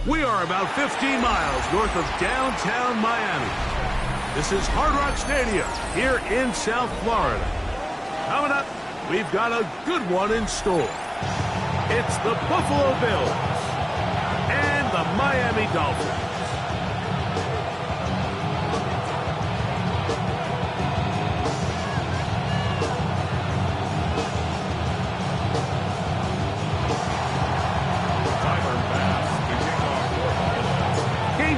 We are about 15 miles north of downtown Miami. This is Hard Rock Stadium here in South Florida. Coming up, we've got a good one in store. It's the Buffalo Bills and the Miami Dolphins.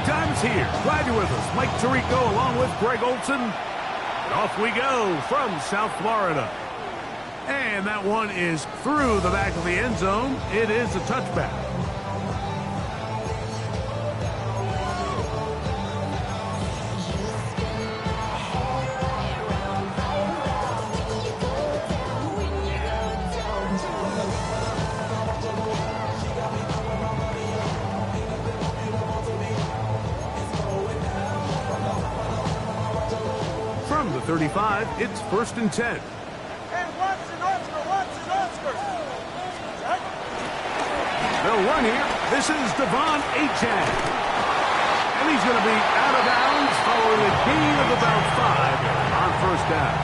Time is here. Glad you're with us. Mike Tirico along with Greg Olson. And off we go from South Florida. And that one is through the back of the end zone. It is a touchback. From the 35, it's 1st and 10. They'll run here. This is Devon Achane. And he's going to be out of bounds following a gain of about 5 on 1st down.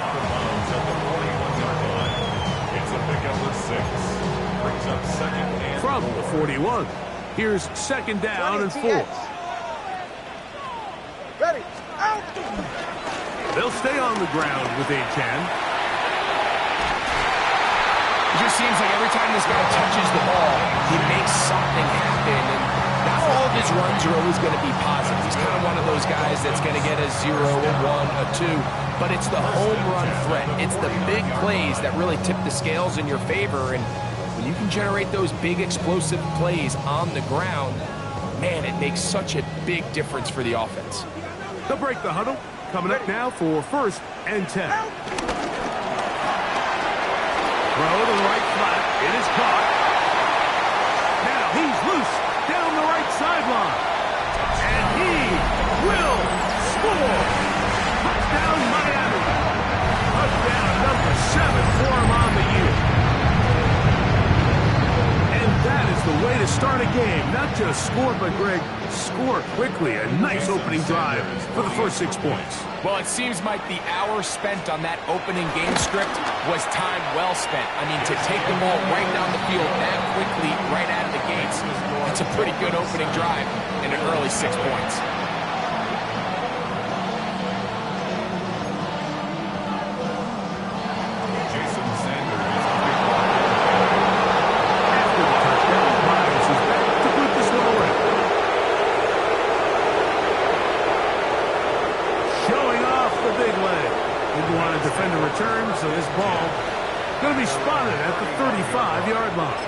Out of bounds at the 41-yard line. It's a pickup of 6. Brings up 2nd and 4. From the 41, here's 2nd down and 4. Ready, out! They'll stay on the ground with Achane. It just seems like every time this guy touches the ball, he makes something happen. And not all of his runs are always going to be positive. He's kind of one of those guys that's going to get a 0, a 1, a 2. But it's the home run threat. It's the big plays that really tip the scales in your favor. And when you can generate those big explosive plays on the ground, man, it makes such a big difference for the offense. They'll break the huddle. Coming up now for 1st and 10. Throw to the right flat. It is caught. Now he's loose down the right sideline. And he will score. Touchdown Miami. Touchdown number 7 for him on the year. And that is the way to start a game. Not just score, but Greg, score quickly. A nice opening drive for the first 6 points. Well, it seems like the hour spent on that opening game script was time well spent. I mean, to take the ball right down the field that quickly, right out of the gates, it's a pretty good opening drive and an early 6 points. Defender returns, so this ball going to be spotted at the 35-yard line.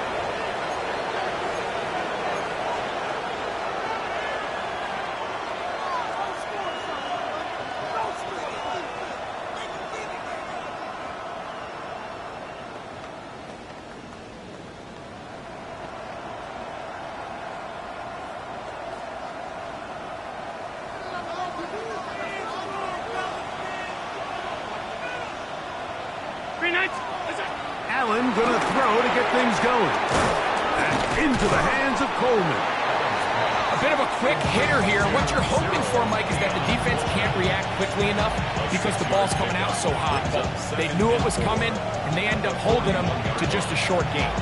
Allen going to throw to get things going. And into the hands of Coleman. A bit of a quick hitter here. What you're hoping for, Mike, is that the defense can't react quickly enough because the ball's coming out so hot. But they knew it was coming, and they end up holding them to just a short gain.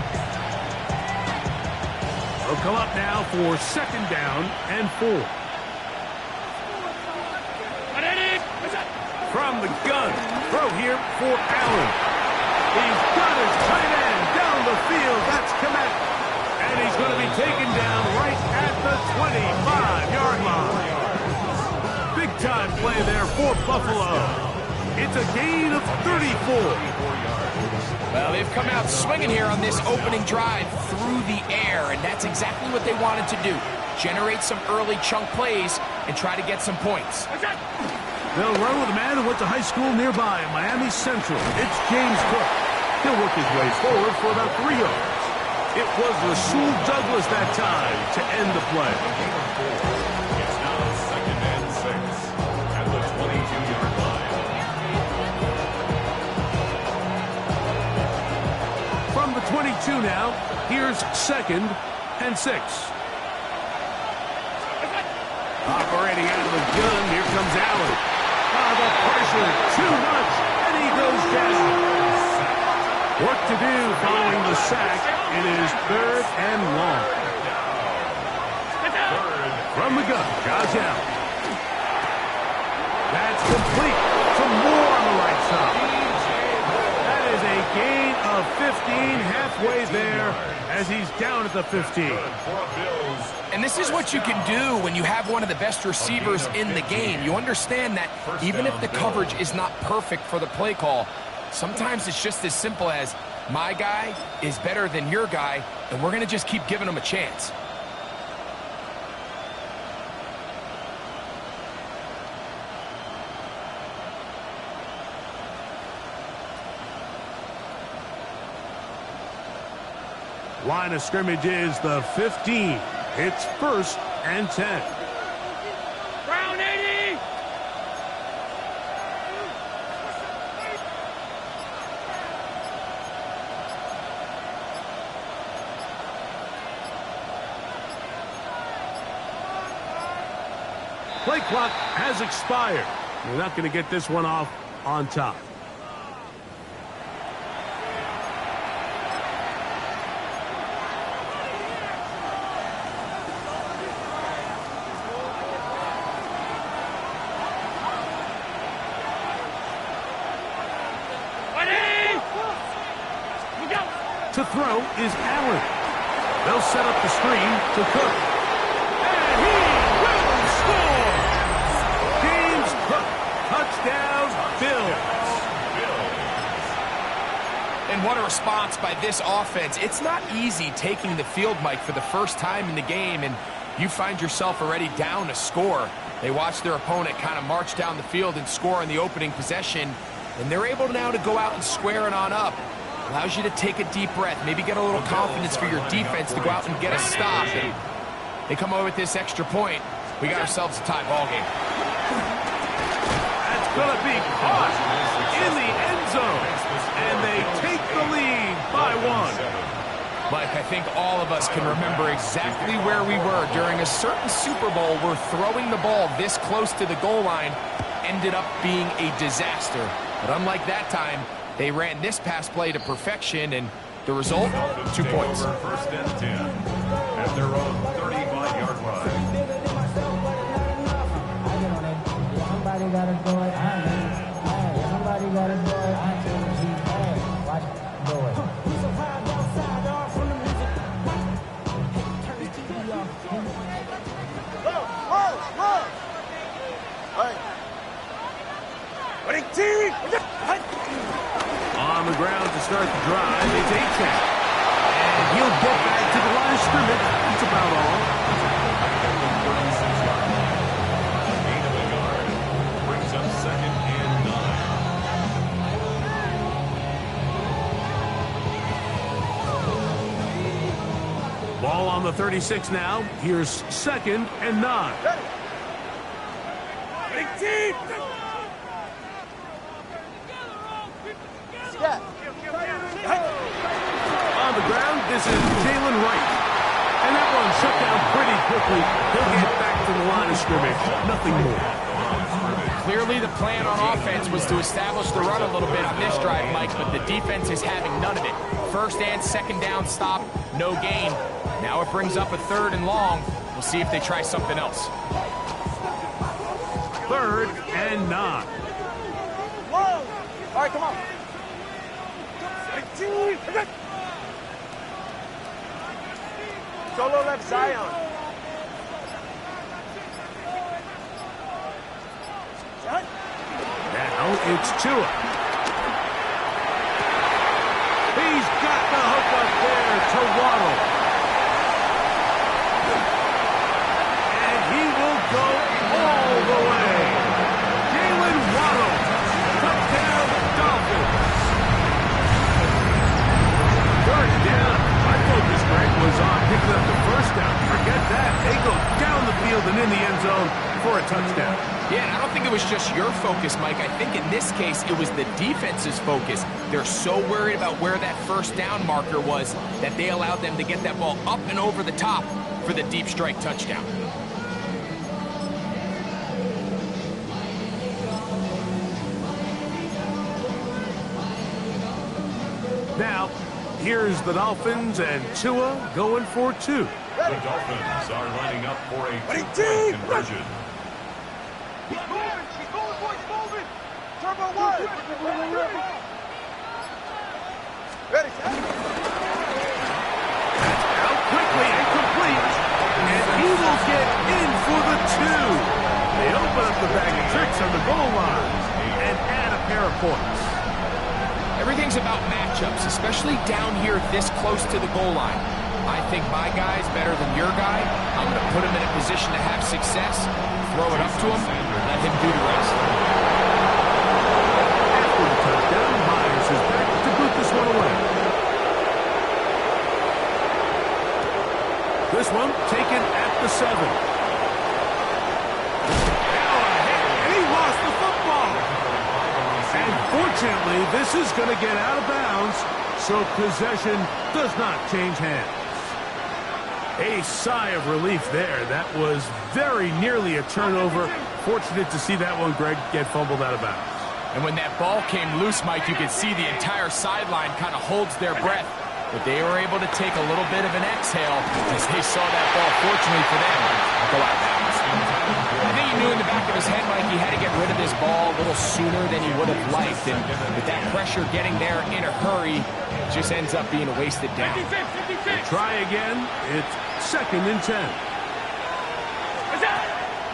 They'll come up now for 2nd down and 4. From the gun, throw here for Allen. He's got his tight end down the field. That's Kobk. And he's going to be taken down right at the 25-yard line. Big-time play there for Buffalo. It's a gain of 34. Well, they've come out swinging here on this opening drive through the air, and that's exactly what they wanted to do. Generate some early chunk plays and try to get some points. They'll run with a man who went to high school nearby in Miami Central. It's James Cook. He'll work his way forward for about 3 yards. It was Rasul Douglas that time to end the play. It's now 2nd and 6 at the 22-yard line. From the 22 now. Here's 2nd and 6. Operating out of the gun, here comes Allen. The pressure, too much, and he goes down. Work to do following the sack. It is 3rd and long. From the gun, Josh Allen. That's complete. Some more on the right side. That is a gain of 15, halfway there as he's down at the 15. And this is what you can do when you have one of the best receivers in the game. You understand that even if the coverage is not perfect for the play call, sometimes it's just as simple as my guy is better than your guy, and we're going to just keep giving him a chance. Line of scrimmage is the 15. It's 1st and 10. Brown 80! Play clock has expired. We're not going to get this one off on top. To throw is Allen. They'll set up the screen to Cook. And he will score! James Cook, touchdown, Bills. And what a response by this offense. It's not easy taking the field, Mike, for the first time in the game, and you find yourself already down a score. They watch their opponent kind of march down the field and score in the opening possession, and they're able now to go out and square it on up. Allows you to take a deep breath, maybe get a little confidence for your defense to go out and get a stop. And they come away with this extra point. We got ourselves a tie ball game. That's going to be caught in the end zone. And they take the lead by 1. Mike, I think all of us can remember exactly where we were during a certain Super Bowl where throwing the ball this close to the goal line ended up being a disaster. But unlike that time, they ran this pass play to perfection, and the result, 2 points. 1st and 10 at their own 35-yard line. Somebody gotta do it. Somebody gotta do it. Watch it. Do it. On the ground to start the drive, it's A-Tech. And he'll get back to the line of scrimmage. That's about all. Gain of a yard brings up 2nd and 9. Ball on the 36 now. Here's 2nd and 9. On the ground, this is Jalen Wright. And that one shut down pretty quickly. He'll get back to the line of scrimmage. Nothing more. Clearly the plan on offense was to establish the run a little bit on this drive, Mike, but the defense is having none of it. 1st and 2nd down stop, no gain. Now it brings up a 3rd and long. We'll see if they try something else. 3rd and 9. Whoa! All right, come on. Solo left Zion. Now it's Tua. He's got the hook up there to Waddle. And he will go all the way. Jalen Waddle. Touchdown, Dolphins. 3rd down. My focus, Greg, was on picking up the first touchdown. Forget that. They go down the field and in the end zone for a touchdown. Yeah, and I don't think it was just your focus, Mike. I think in this case, it was the defense's focus. They're so worried about where that first down marker was that they allowed them to get that ball up and over the top for the deep strike touchdown. Now, here's the Dolphins and Tua going for two. The Dolphins are lining up for a two-point conversion. Keep going, boys, moving. Turbo one. Ready, set. Out quickly and complete. And he will get in for the two. They open up the bag of tricks on the goal line and add a pair of points. Everything's about matchups, especially down here this close to the goal line. I think my guy's better than your guy. I'm going to put him in a position to have success, throw it up to him, and let him do the rest. After the touchdown, Myers is back to boot this one away. This one taken at the 7. Now a hit, and he lost the football. And fortunately, this is going to get out of bounds, so possession does not change hands. A sigh of relief there. That was very nearly a turnover. Fortunate to see that one, Greg, get fumbled out of bounds. And when that ball came loose, Mike, you could see the entire sideline kind of holds their breath. But they were able to take a little bit of an exhale as they saw that ball, fortunately for them, go out of bounds. I think he knew in the back of his head, Mike, he had to get rid of this ball a little sooner than he would have liked. And with that pressure getting there in a hurry, it just ends up being a wasted down. Try again. It's 2nd and 10.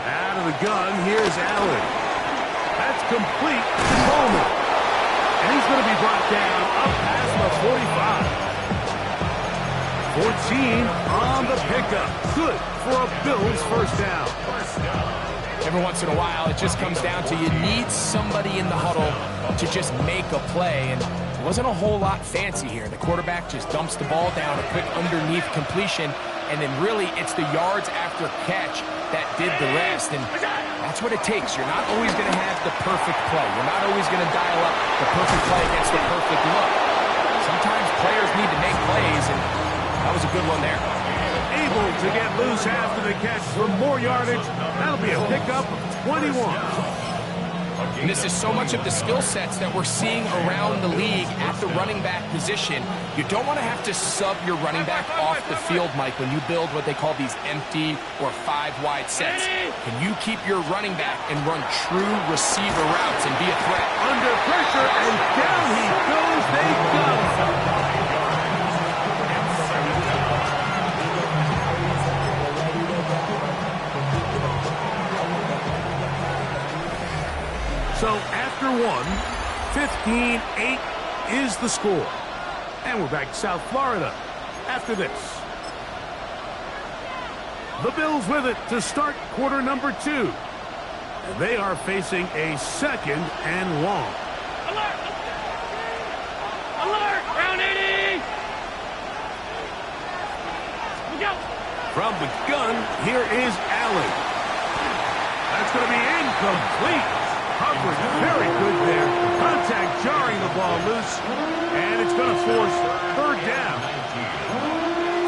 Out of the gun, here's Allen. That's complete to Coleman. And he's going to be brought down up past the 45. 14 on the pickup. Good for a Bills first down. Every once in a while, it just comes down to you need somebody in the huddle to just make a play. And it wasn't a whole lot fancy here. The quarterback just dumps the ball down, a quick underneath completion, and then really it's the yards after catch that did the rest. And that's what it takes. You're not always going to have the perfect play. You're not always going to dial up the perfect play against the perfect look. Sometimes players need to make plays, and that was a good one there. Able to get loose after the catch for more yardage. That'll be a pickup of 21. And this is so much of the skill sets that we're seeing around the league at the running back position. You don't want to have to sub your running back off the field, Mike, when you build what they call these empty or 5-wide sets. Can you keep your running back and run true receiver routes and be a threat? Under pressure, and down he goes. They got him. So after one, 15-8 is the score. And we're back to South Florida after this. The Bills with it to start quarter number 2. And they are facing a 2nd and long. Alert! Alert! Round 80! We go! From the gun, here is Allen. That's going to be incomplete. Coverage very good there. Contact jarring the ball loose. And it's going to force 3rd down.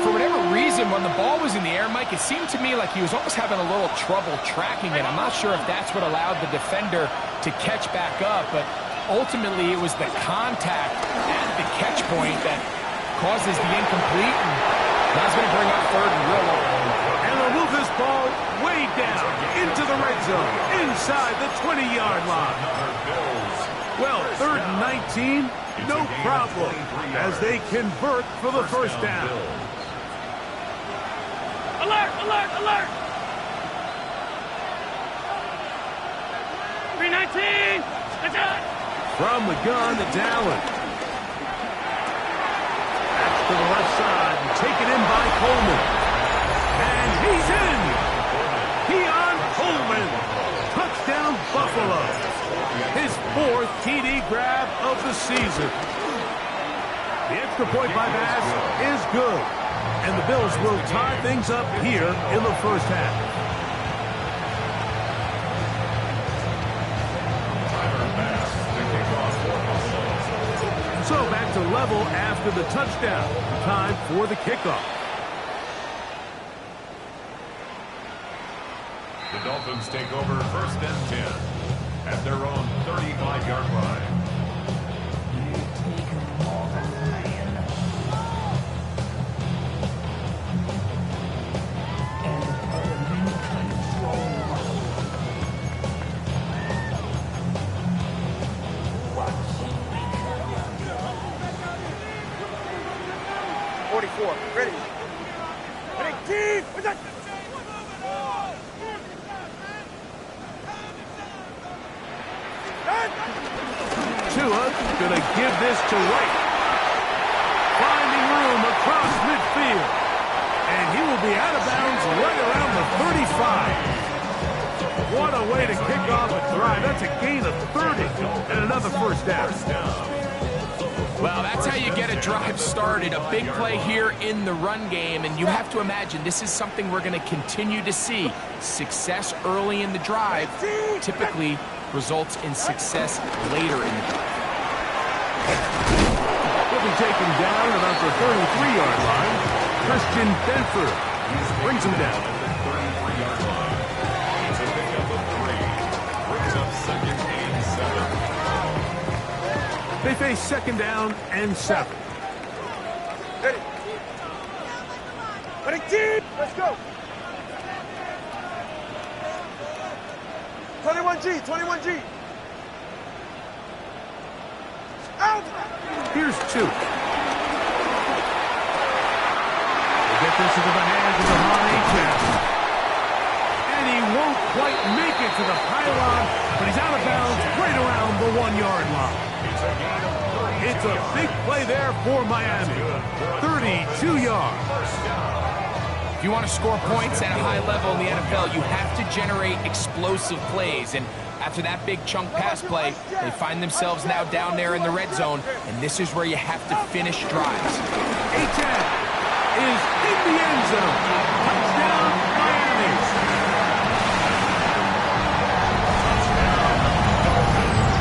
For whatever reason, when the ball was in the air, Mike, it seemed to me like he was almost having a little trouble tracking it. I'm not sure if that's what allowed the defender to catch back up, but ultimately it was the contact at the catch point that causes the incomplete. And that's going to bring up 3rd and real low. And they'll move this ball way down into the red zone, inside the 20-yard line. Well, 3rd and 19, no problem, as they convert for the first down. Alert! Alert! Alert! 319! That's it! From the gun, it's Allen. That's to the left side, and taken in by Coleman. And he's in! Keon Coleman, touchdown Buffalo. His 4th TD grab of the season. The extra point by Bass is good. And the Bills will tie things up here in the first half. So back to level after the touchdown. Time for the kickoff. The Dolphins take over 1st and 10 at their own 35-yard line. Ready. Ready, team! Tua gonna give this to Wright. Finding room across midfield. And he will be out of bounds right around the 35. What a way to kick off a drive. That's a gain of 30 and another first down. Well, that's how you get a drive started. A big play here in the run game, and you have to imagine this is something we're going to continue to see. Success early in the drive typically results in success later in the drive. Will be taken down at about the 33-yard line. Christian Benford brings him down. 33-yard line. It's a pickup of 3. Brings up 2nd and 7. They face 2nd down and 7. Ready. Ready, team! Let's go! 21G, 21G! Out! Here's 2. They get this into the hands of the H. And he won't quite make it to the pylon, but he's out of bounds right around the 1-yard line. It's a big play there for Miami. 32 yards. If you want to score points at a high level in the NFL, you have to generate explosive plays. And after that big chunk pass play, they find themselves now down there in the red zone, and this is where you have to finish drives. H. is in the end zone. Touchdown, Miami.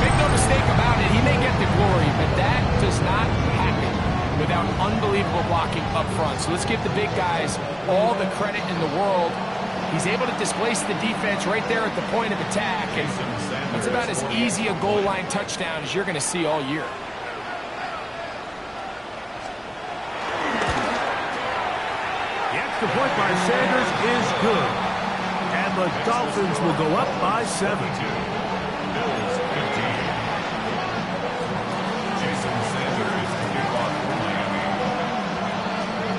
Make no mistake about it, he may get the glory, but that does not happen without unbelievable blocking up front. So let's give the big guys all the credit in the world. He's able to displace the defense right there at the point of attack, and it's about as easy a goal line touchdown as you're going to see all year. The extra point by Sanders is good. And the Dolphins will go up by 7. Bills 15. Jason Sanders to kick off for Miami.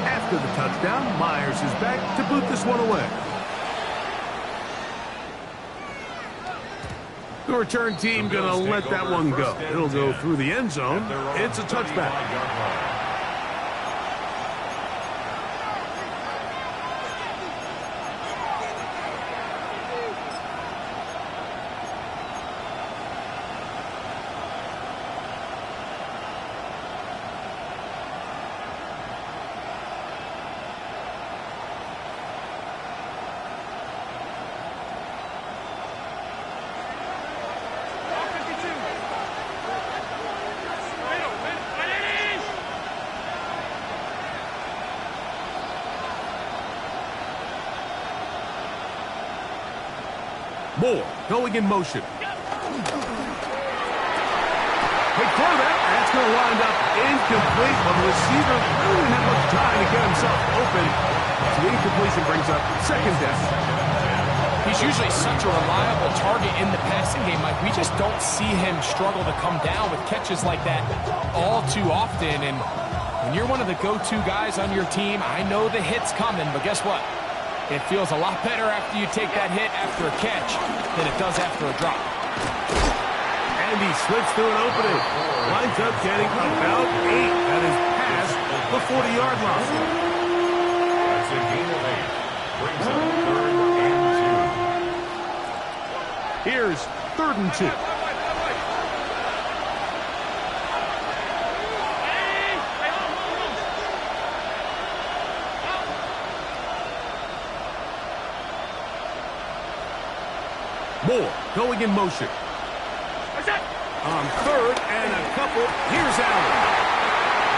After the touchdown, Myers is back to boot this one away. The return team going to let that one go. It'll go through the end zone. It's a touchback. Moore going in motion. They throw that. That's going to wind up incomplete, but the receiver really didn't have much time to get himself open. So the incompletion brings up 2nd down. He's usually such a reliable target in the passing game, Mike. We just don't see him struggle to come down with catches like that all too often. And when you're one of the go-to guys on your team, I know the hit's coming, but guess what? It feels a lot better after you take that hit after a catch than it does after a drop. And he slips through an opening. Winds up getting about 8. That is past the 40-yard line. That's a gain of 8. Brings up 3rd and 2. Here's 3rd and 2. Moore going in motion. On third and a couple. Here's Allen.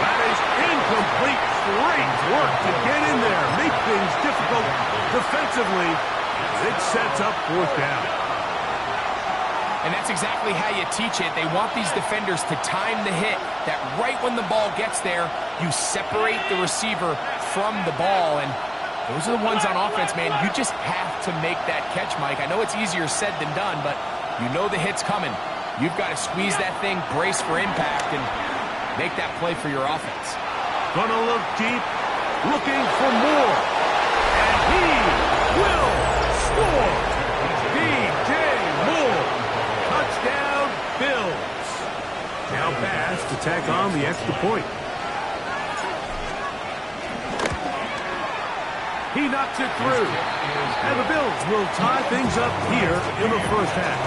That is incomplete. Great work to get in there. Make things difficult defensively. It sets up fourth down. And that's exactly how you teach it. They want these defenders to time the hit, that right when the ball gets there, you separate the receiver from the ball. And those are the ones on offense, man. You just have to make that catch, Mike. I know it's easier said than done, but you know the hit's coming. You've got to squeeze that thing, brace for impact, and make that play for your offense. Gonna look deep, looking for more. And he will score. DJ Moore. Touchdown, Bills. Now pass to tack on the extra point. He knocks it through. And the Bills will tie things up here in the first half.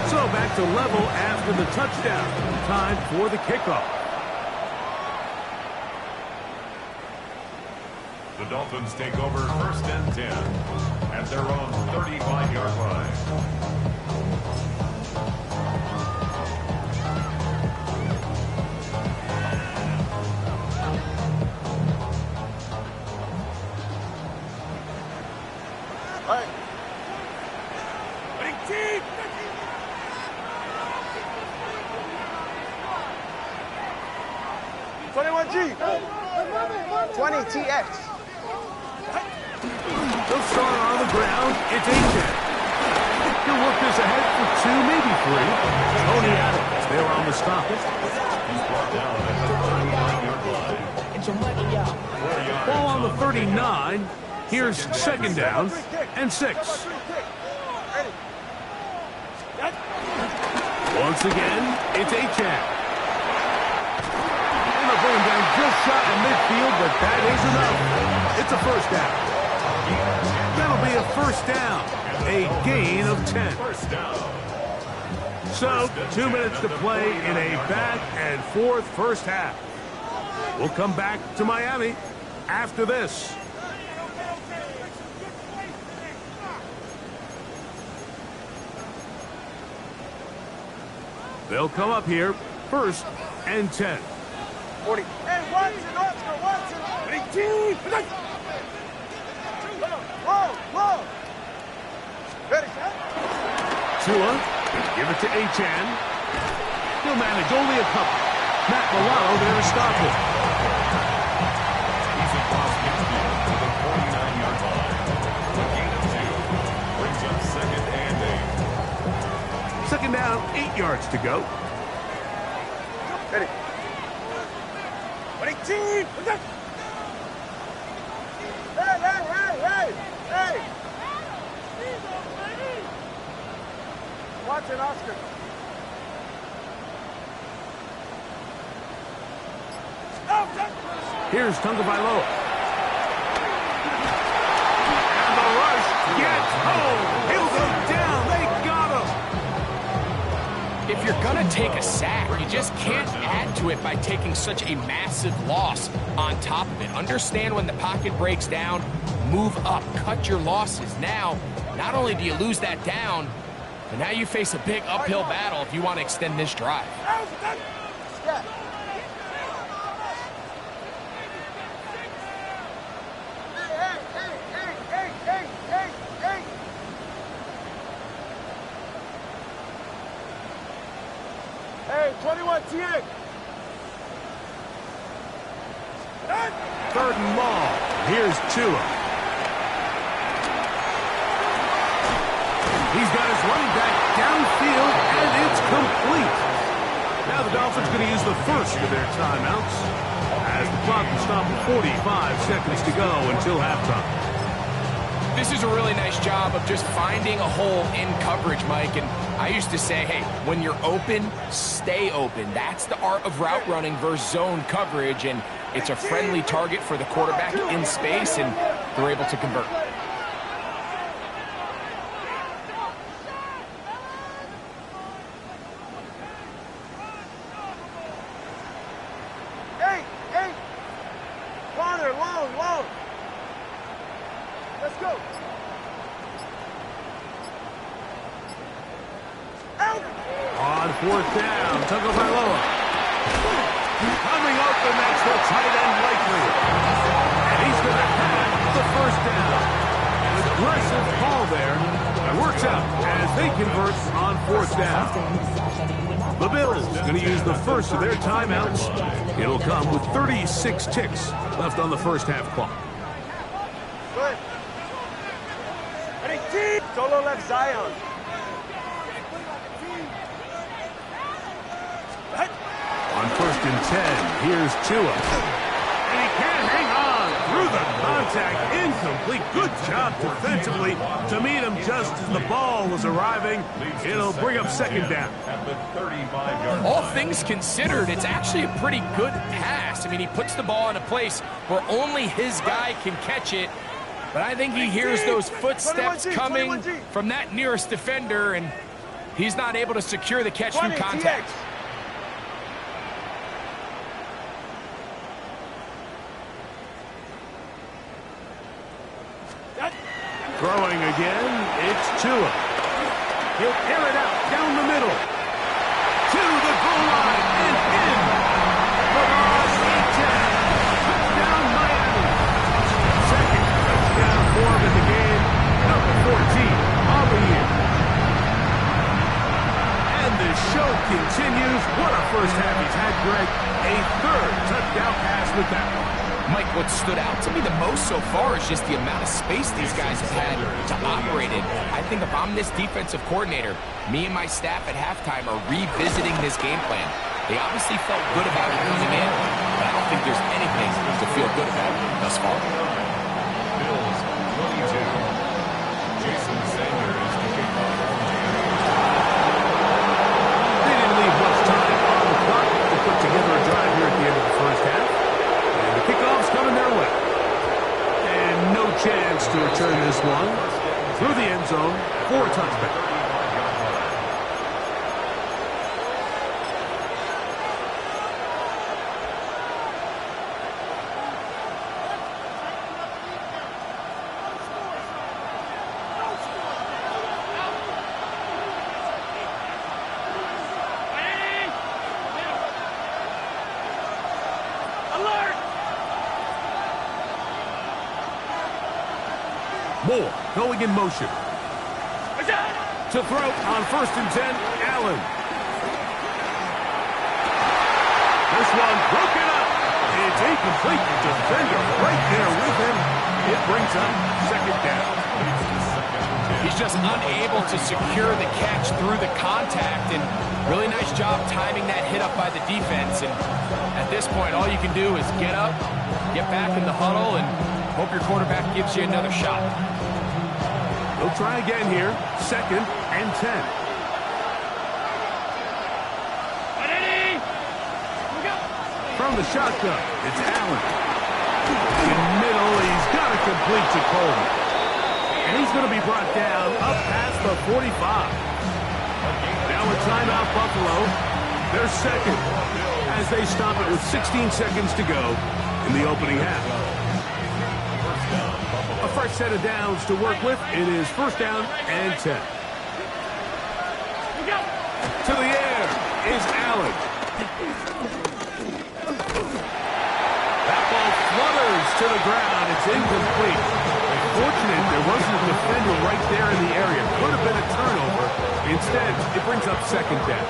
So back to level after the touchdown. Time for the kickoff. The Dolphins take over first and 10 at their own 35-yard line. They'll start on the ground. It's Aiken. He'll work this ahead for two, maybe three. Tony Adams there on the stop. He's brought down at the 39-yard line. Ball on the 39. Here's second down and 6. Once again, it's Aiken. And they're going down just shy of midfield, but that is enough. It's a first down. That'll be a first down. A gain of 10. So, 2 minutes to play in a back and forth first half. We'll come back to Miami after this. They'll come up here, first and 10. 40. Hey, Watson, Oscar, Watson. 18. Whoa. Ready. Tua, give it to Achan. He'll manage only a couple. Matt Milano there to stop it. He's across midfield to the 49-yard line. A gain of 2 brings up second and 8. Second down, 8 yards to go. Ready. 18. Hey. Watch it, Oscar. Here's Tagovailoa. And the rush gets home. He'll go down. They got him. If you're going to take a sack, you just can't add to it by taking such a massive loss on top of it. Understand when the pocket breaks down, move up, cut your losses. Now, not only do you lose that down, but now you face a big uphill battle if you want to extend this drive. Hey, 21 TA. Third and long. Here's Tua. He's got his running back downfield, and it's complete. Now the Dolphins going to use the first of their timeouts as the clock will stop at 45 seconds to go until halftime. This is a really nice job of just finding a hole in coverage, Mike. And I used to say, hey, when you're open, stay open. That's the art of route running versus zone coverage. And it's a friendly target for the quarterback in space, and they're able to convert. fourth down. Tagovailoa. Coming open, that's the tight end likely. And he's going to have the first down. An aggressive call there. It works out as they convert on fourth down. The Bills going to use the first of their timeouts. It'll come with 36 ticks left on the first half clock. Good. Ready, team. Solo left Zion. On first and 10, here's Tua. And he can't hang on through the contact. Incomplete. Good job defensively to meet him just as the ball was arriving. It'll bring up second down. At the 35-yard All line. things considered, it's actually a pretty good pass. I mean, he puts the ball in a place where only his guy can catch it. But I think he hears those footsteps coming from that nearest defender, and he's not able to secure the catch through contact. Throwing again, it's Tua. He'll air it out down the middle. To the goal line and in. The loss, 8-10. Touchdown, Miami. Second touchdown for him in the game. Number 14 on the year. And the show continues. What a first half he's had, Greg. A third touchdown pass with that one. Mike, what stood out to me the most so far is just the amount of space these guys have had to operate in. I think if I'm this defensive coordinator, me and my staff at halftime are revisiting this game plan. They obviously felt good about it coming in, but I don't think there's anything to feel good about thus far. Bills 22. Jason Sanders to kick off. They didn't leave much time on the clock to put together a drive here at the end of the first half. And the kickoff's coming their way. And no chance to return this one through the end zone for a touchback. Moore going in motion. To throw on first and 10, Allen. This one broken up. It's incomplete. Defender right there with him. It brings up second down. He's just unable to secure the catch through the contact, and really nice job timing that hit up by the defense. And at this point, all you can do is get up, get back in the huddle, and hope your quarterback gives you another shot. They'll try again here. Second and 10. From the shotgun, it's Allen. In middle, he's got to complete to Coleman. And he's going to be brought down up past the 45. Now a timeout, Buffalo. They're second as they stop it with 16 seconds to go in the opening half. A fresh set of downs to work with. It is first down and 10. To the air is Allen. That ball flutters to the ground. It's incomplete. Fortunate there wasn't a defender right there in the area. Could have been a turnover. Instead, it brings up second down.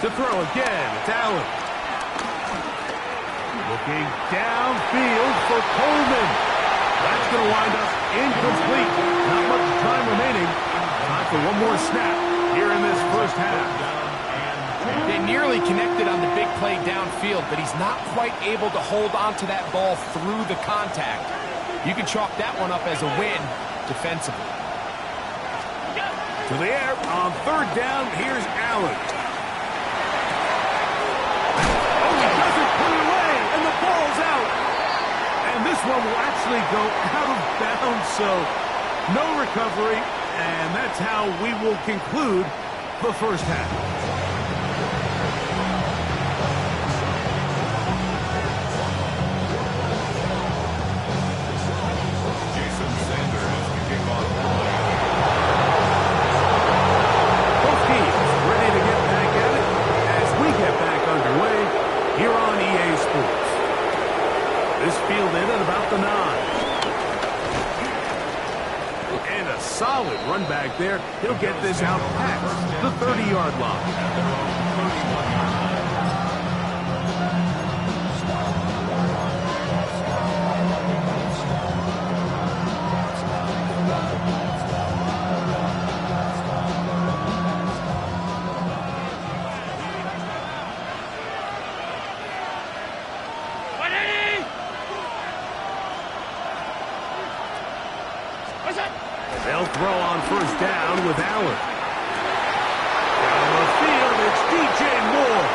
To throw again, it's Allen. Looking downfield for Coleman. That's going to wind up incomplete. Not much time remaining. Time for one more snap here in this first half. They nearly connected on the big play downfield, but he's not quite able to hold on to that ball through the contact. You can chalk that one up as a win defensively. To the air on third down, here's Allen. Ball's out. And this one will actually go out of bounds, so no recovery, and that's how we will conclude the first half. Jason This fielded at about the 9. And a solid run back there. He'll get this out past the 30-yard line. They'll throw on first down with Allen. Down the field, it's DJ Moore.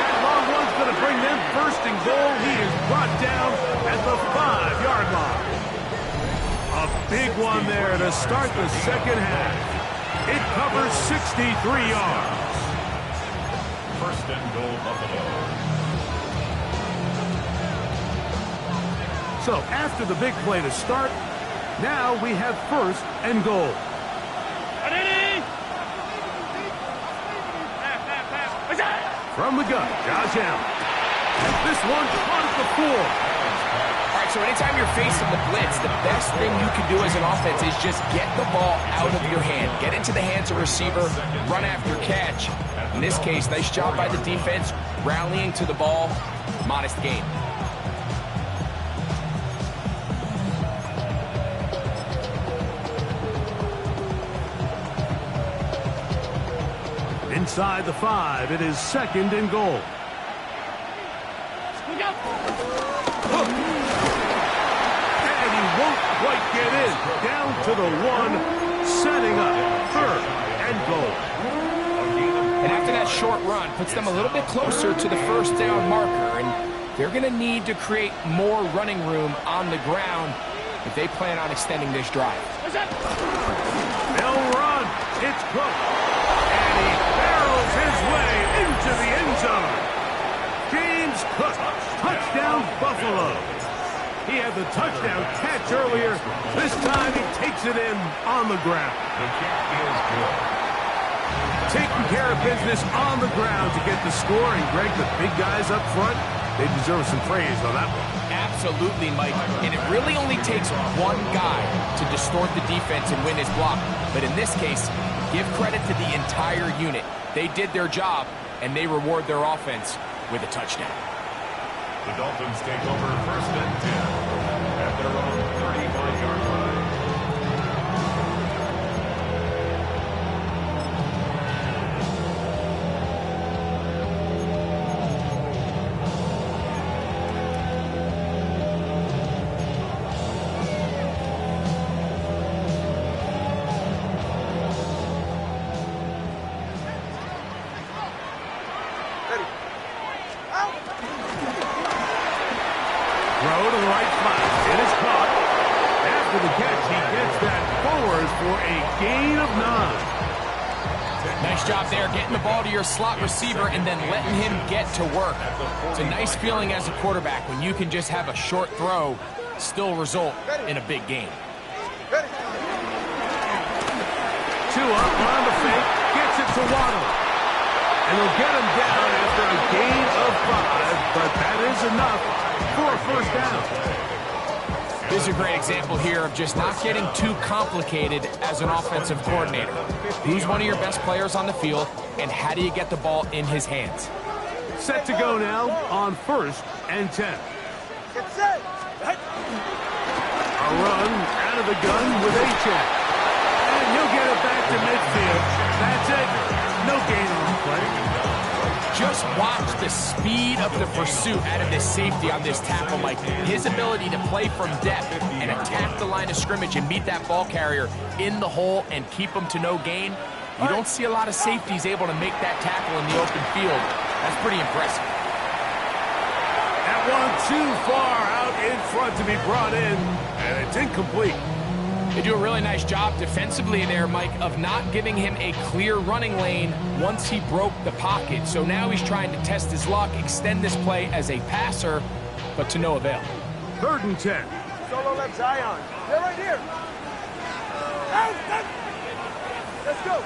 That long one's going to bring them first and goal. He is brought down at the 5-yard line. A big one there to start the second half. It covers 63 yards. First and goal, Buffalo. So after the big play to start, now we have first and goal. From the gun, Josh Allen. This one caught at the 4. All right, so anytime you're facing the blitz, the best thing you can do as an offense is just get the ball out of your hand. Get into the hands of receiver, run after catch. In this case, nice job by the defense, rallying to the ball. Modest gain. Inside the 5, it is second and goal. And he won't quite get in. Down to the 1, setting up third and goal. And after that short run, puts them a little bit closer to the first down marker. And they're going to need to create more running room on the ground if they plan on extending this drive. They'll run. It's Cook. And he barrels his way into the end zone. James Cook, touchdown Buffalo. He had the touchdown catch earlier. This time he takes it in on the ground. The kick is good. Taking care of business on the ground to get the score. And Greg, the big guys up front, they deserve some praise on that one. Absolutely, Mike. And it really only takes one guy to distort the defense and win his block. But in this case, give credit to the entire unit. They did their job, and they reward their offense with a touchdown. The Dolphins take over first and 10 at their own 35-yard line. Throw to the right flat. It is caught. After the catch, he gets that forward for a gain of 9. Nice job there, getting the ball to your slot receiver and then letting him get to work. It's a nice feeling as a quarterback when you can just have a short throw still result in a big gain. 2 up on the fake. Gets it to Waddle. And he'll get him down after a gain of 5, but that is enough for a first down. This is a great example here of just not getting too complicated as an offensive coordinator. Who's one of your best players on the field, and how do you get the ball in his hands? Set to go now on first and 10. Get set. A run out of the gun with A-check. And he'll get it back to midfield. That's it. No gain on the play. Just watch the speed of the pursuit out of this safety on this tackle, Mike. His ability to play from depth and attack the line of scrimmage and meet that ball carrier in the hole and keep him to no gain. You don't see a lot of safeties able to make that tackle in the open field. That's pretty impressive. That one too far out in front to be brought in, and it's incomplete. They do a really nice job defensively there, Mike, of not giving him a clear running lane once he broke the pocket. So now he's trying to test his luck, extend this play as a passer, but to no avail. 3rd and 10. Solo left Zion. They're right here. Out. Let's go.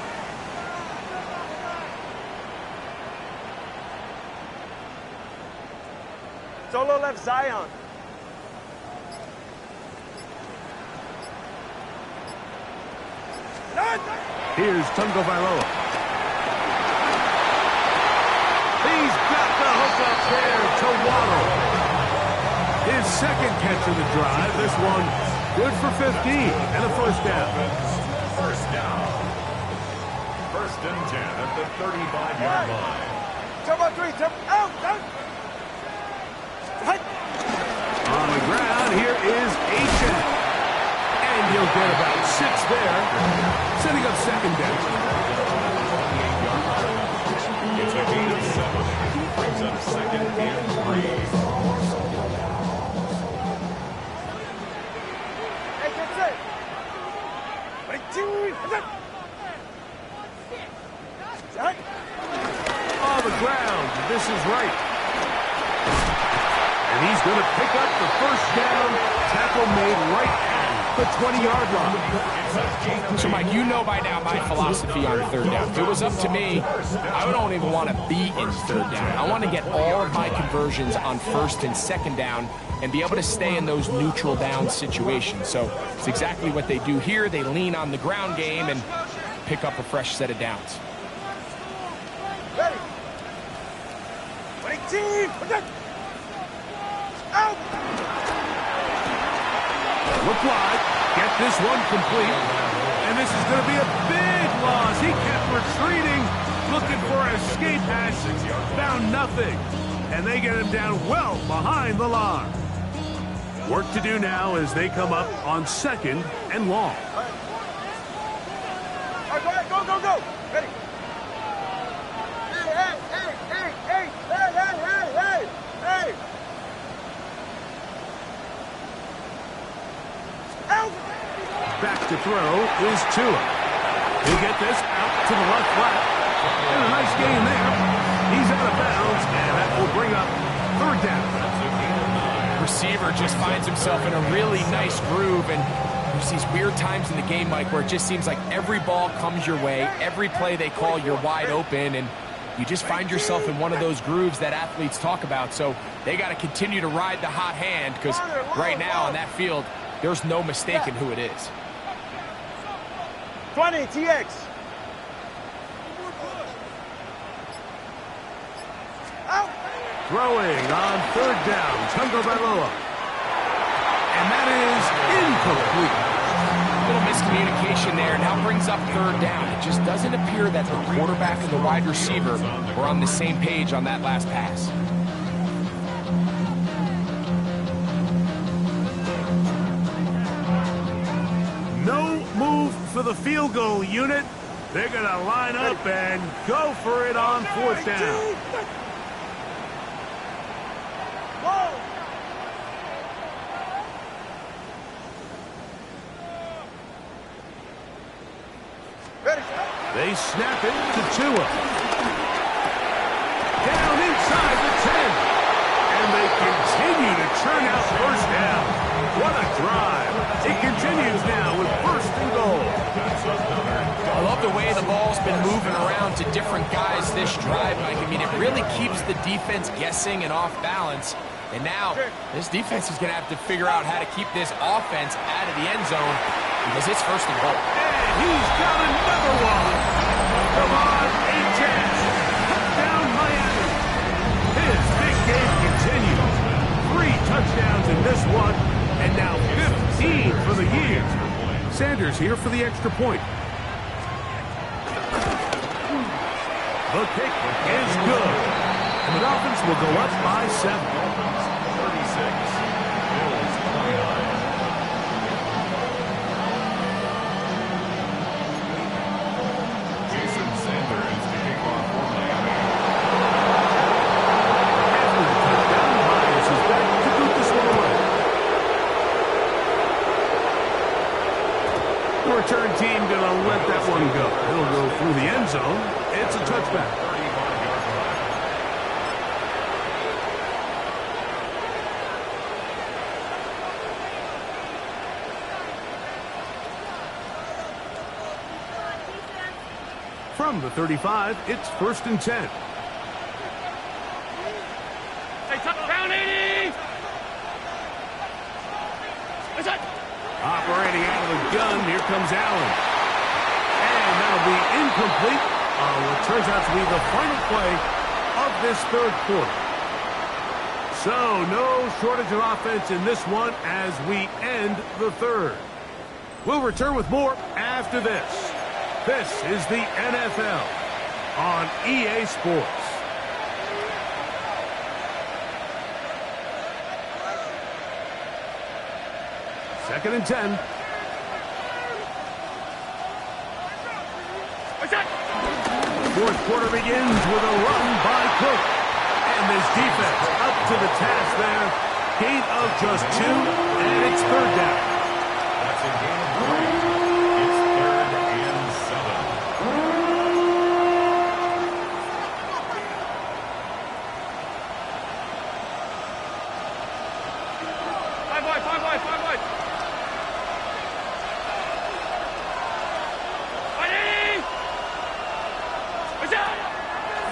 Solo left Zion. Here's Tungo Vailoa. He's got the hook up there to Waddle. His second catch of the drive. This one good for 15 and a first down. First down. First and 10 at the 35-yard line. Turbo 3, turbo out. On the ground, here is Achan. And he'll get about 6 there, setting up second down. It's a gain of 7. Brings up second and 3. Hey, that's it. On the ground, this is right. And he's going to pick up the first down. Tackle made right at the 20-yard line. So, Mike, you know by now my philosophy on third down. If it was up to me, I don't even want to be in third down. I want to get all of my conversions on first and second down and be able to stay in those neutral down situations. So it's exactly what they do here. They lean on the ground game and pick up a fresh set of downs. Ready. 22. Out. Look wide. Get this one complete. And this is going to be a big loss. He kept retreating, looking for an escape pass. Found nothing. And they get him down well behind the line. Work to do now as they come up on second and long. All right, go. Ready. Hey. Out. Back to throw is Tua. He'll get this out to the left flat. And a nice gain there. He's out of bounds, and that will bring up third down. Receiver just finds himself in a really nice groove, and there's these weird times in the game, Mike, where it just seems like every ball comes your way, every play they call, you're wide open, and you just find yourself in one of those grooves that athletes talk about. So they got to continue to ride the hot hand, because right now on that field, there's no mistaking who it is. 20, TX. Out. Throwing on third down, Tungo Vailoa. And that is incomplete. A little miscommunication there, now brings up third down. It just doesn't appear that the quarterback and the wide receiver were on the same page on that last pass. No move for the field goal unit. They're going to line up and go for it on fourth down. They snap it to Tua. Down inside the 10. And they continue to churn out first down. What a drive. It continues now with first and goal. I love the way the ball's been moving around to different guys this drive, Mike. I mean, it really keeps the defense guessing and off balance. And now, this defense is going to have to figure out how to keep this offense out of the end zone because it's first and goal. And he's got another one. Come on, A-10. Touchdown, Miami. His big game continues. 3 touchdowns in this one, and now 15 for the year. Sanders here for the extra point. The kick is good. And the Dolphins will go up by 7. 36. Bills 29. Jason Sanders to kick off for Miami. After the touchdown, Myers is back to boot this one away. The return team going to let that one go. It'll go through the end zone. It's a touchback. 35-yard drive. From the 35, it's first and 10. Hey, touchdown, 80! gun. Here comes Allen. And that'll be incomplete on what turns out to be the final play of this third quarter. So, no shortage of offense in this one as we end the third. We'll return with more after this. This is the NFL on EA Sports. Second and 10. Fourth quarter begins with a run by Cook. And this defense up to the task there. Gain of just 2, and it's third down. That's a gain of 3. It's 3rd and 7. Five wide.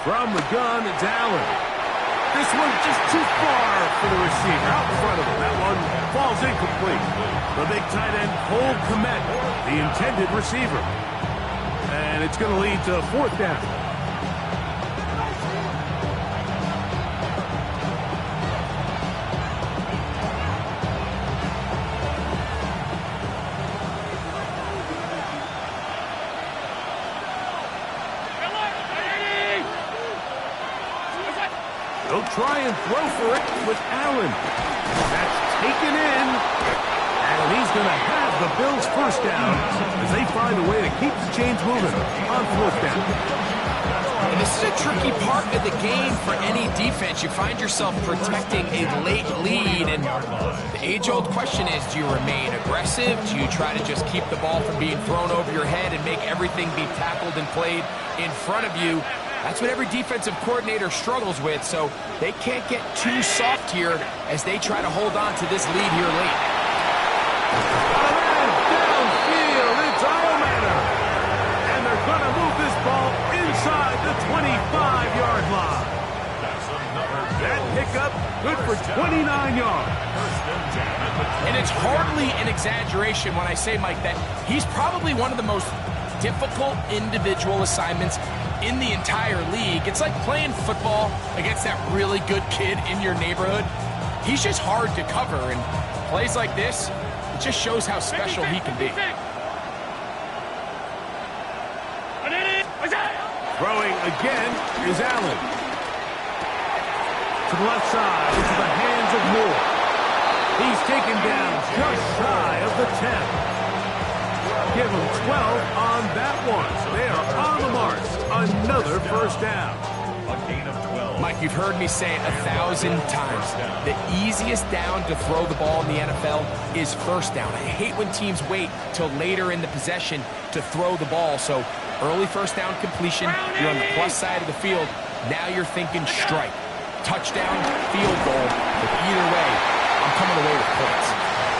From the gun, it's Allen. This one's just too far for the receiver. Out in front of him. That one falls incomplete. The big tight end, Kobk, the intended receiver. And it's going to lead to fourth down. They'll try and throw for it with Allen. That's taken in. And he's going to have the Bills' first down as they find a way to keep the chains moving on fourth down. And this is a tricky part of the game for any defense. You find yourself protecting a late lead, and the age-old question is, do you remain aggressive? Do you try to just keep the ball from being thrown over your head and make everything be tackled and played in front of you? That's what every defensive coordinator struggles with, so they can't get too soft here as they try to hold on to this lead here late. Downfield, it's Allen. And they're going to move this ball inside the 25-yard line. That pickup good for 29 yards. And it's hardly an exaggeration when I say, Mike, that he's probably one of the most difficult individual assignments in the entire league. It's like playing football against that really good kid in your neighborhood. He's just hard to cover, and plays like this, it just shows how special he can be. Throwing again is Allen. To the left side, into the hands of Moore. He's taken down just shy of the 10. Give him 12 on that one. They are on the march. Another first down. A gain of 12. Mike, you've heard me say it 1,000 times. The easiest down to throw the ball in the NFL is first down. I hate when teams wait till later in the possession to throw the ball. So early first down completion, you're on the plus side of the field. Now you're thinking strike. Touchdown, field goal. But either way, I'm coming away with points.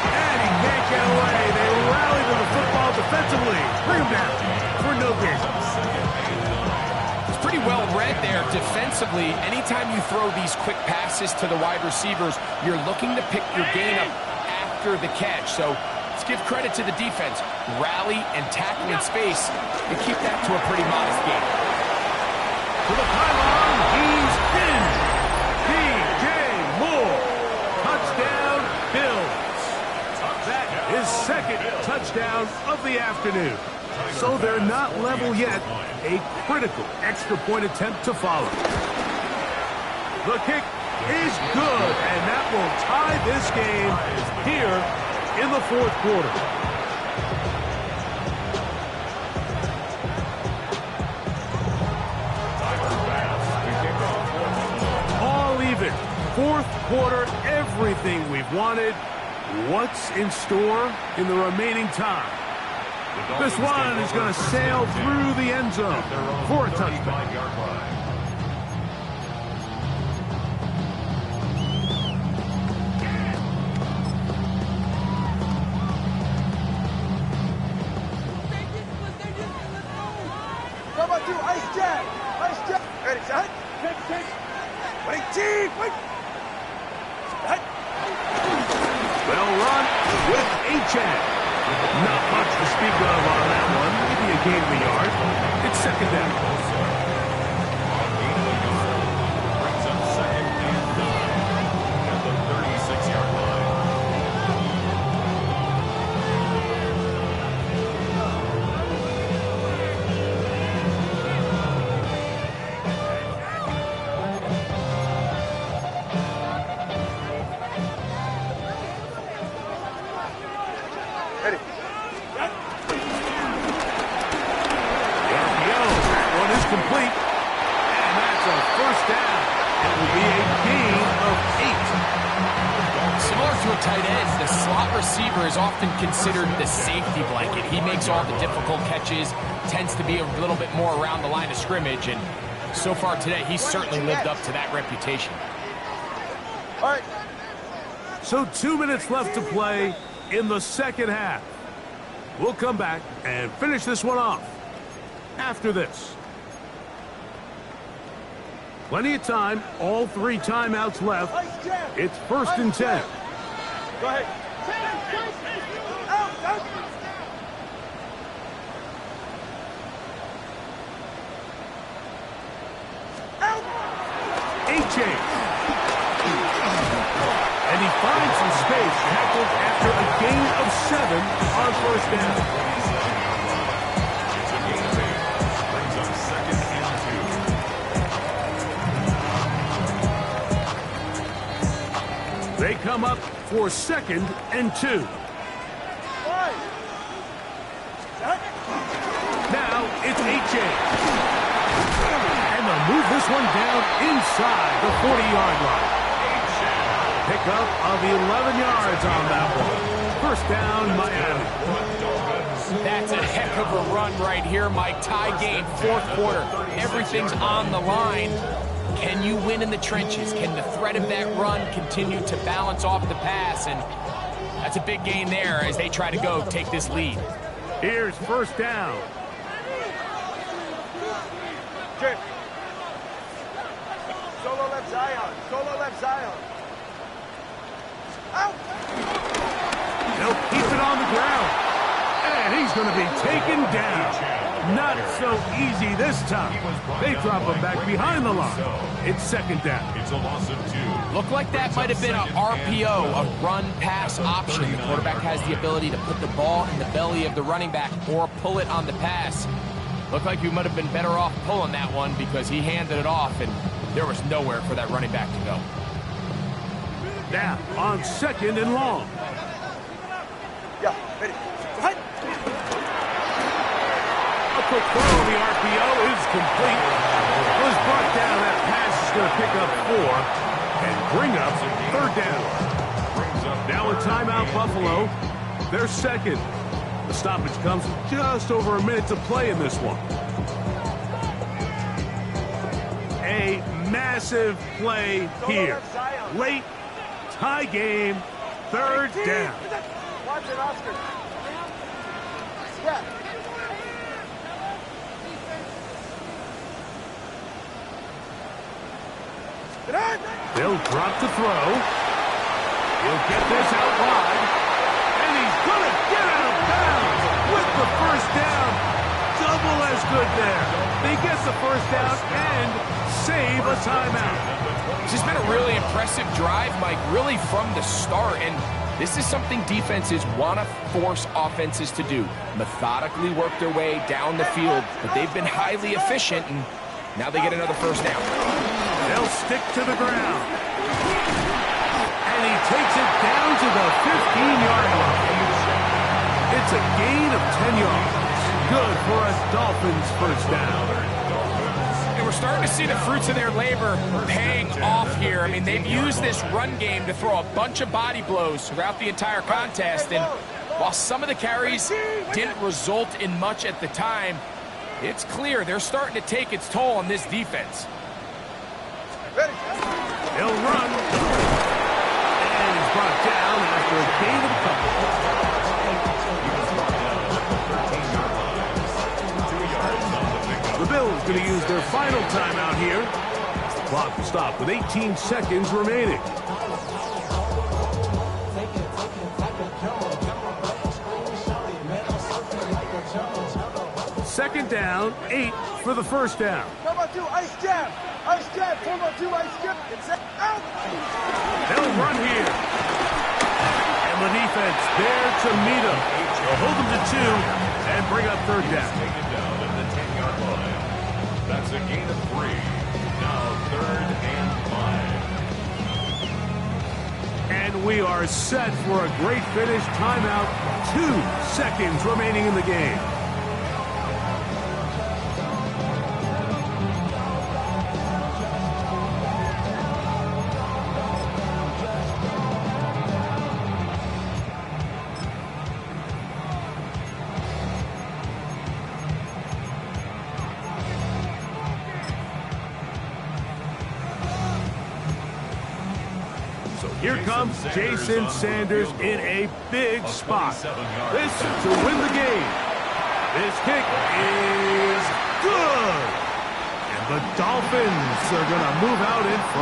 And he can't get away. They rally to the football defensively. Bring him down for no gain. It's pretty well read there defensively. Anytime you throw these quick passes to the wide receivers, you're looking to pick your gain up after the catch. So let's give credit to the defense. Rally and tackle in space and keep that to a pretty modest gain. To the pylon, he's in. DJ Moore. Touchdown, Bills. That is second touchdown of the afternoon. So they're not level yet. A critical extra point attempt to follow. The kick is good, and that will tie this game here in the fourth quarter. All even. Fourth quarter, everything we've wanted. What's in store in the remaining time? This one is going to sail through the end zone for a touchdown. How about you? Ice Jack. Ready, set. Wait, Chief. Wait. Set. Well run with H.N. Not much to speak of on that one. Maybe a gain of a yard. It's second down. Brings up second and 9 at the 36-yard line. Ready. That one is complete. And that's a first down. It will be a gain of 8. Similar to a tight end, the slot receiver is often considered the safety blanket. He makes all the difficult catches, tends to be a little bit more around the line of scrimmage, and so far today, he's certainly lived up to that reputation. All right. So 2 minutes left to play in the second half. We'll come back and finish this one off after this. Plenty of time, all 3 timeouts left. It's first and 10. Go ahead. Out, out. Out. A-chain. And he finds some space, tackled after a gain of 7 on first down. It's a gain of 8. Brings up second and 2. They come up for second and 2. Now it's A-chain. And they'll move this one down inside the 40-yard line. Pick up of 11 yards on that one. First down, Miami. That's a heck of a run right here, Mike. Tie game, fourth quarter. Everything's on the line. Can you win in the trenches? Can the threat of that run continue to balance off the pass? And that's a big gain there as they try to go take this lead. Here's first down. Okay. Solo left Zion. Solo left Zion. Out. They'll keep it on the ground. And he's going to be taken down. Not so easy this time. They drop him back behind the line. It's second down. It's a loss of 2. Looked like that might have been an RPO, a run-pass option. The quarterback has the ability to put the ball in the belly of the running back or pull it on the pass. Looked like you might have been better off pulling that one because he handed it off and there was nowhere for that running back to go. Now on second and long. Yeah, ready. Go ahead. A quick throw on the RPO is complete. Was brought down. That pass is going to pick up 4 and bring up third down. Now a timeout, Buffalo. They're second. The stoppage comes with just over a minute to play in this one. A massive play here. Late, tie game, third down. Watch it, Oscar. Yeah. They'll drop to throw. He'll get this out wide. And he's going to get out of bounds with the first down. Double as good there. They get the first down and save a timeout. This has been a really impressive drive, Mike, really from the start. And this is something defenses want to force offenses to do. Methodically work their way down the field. But they've been highly efficient, and now they get another first down. They'll stick to the ground. And he takes it down to the 15-yard line. It's a gain of 10 yards. Good for a Dolphins first down. And we're starting to see the fruits of their labor paying off here. I mean, they've used this run game to throw a bunch of body blows throughout the entire contest. And while some of the carries didn't result in much at the time, it's clear they're starting to take its toll on this defense. He'll run. And he's brought down after a gain of a couple. The Bills going to use their final timeout here. The clock will stop with 18 seconds remaining. second down, 8 for the first down. 4-2, ice jab. Ice jab, 4-2, ice jab. It's out. They'll run here. And the defense there to meet them. They'll hold them to 2 and bring up third down. Taken down at the 10-yard line. That's a gain of 3. Now 3rd and 5. And we are set for a great finish. Timeout. 2 seconds remaining in the game. Here comes Jason Sanders in a big spot. This to win the game. This kick is good. And the Dolphins are going to move out in front.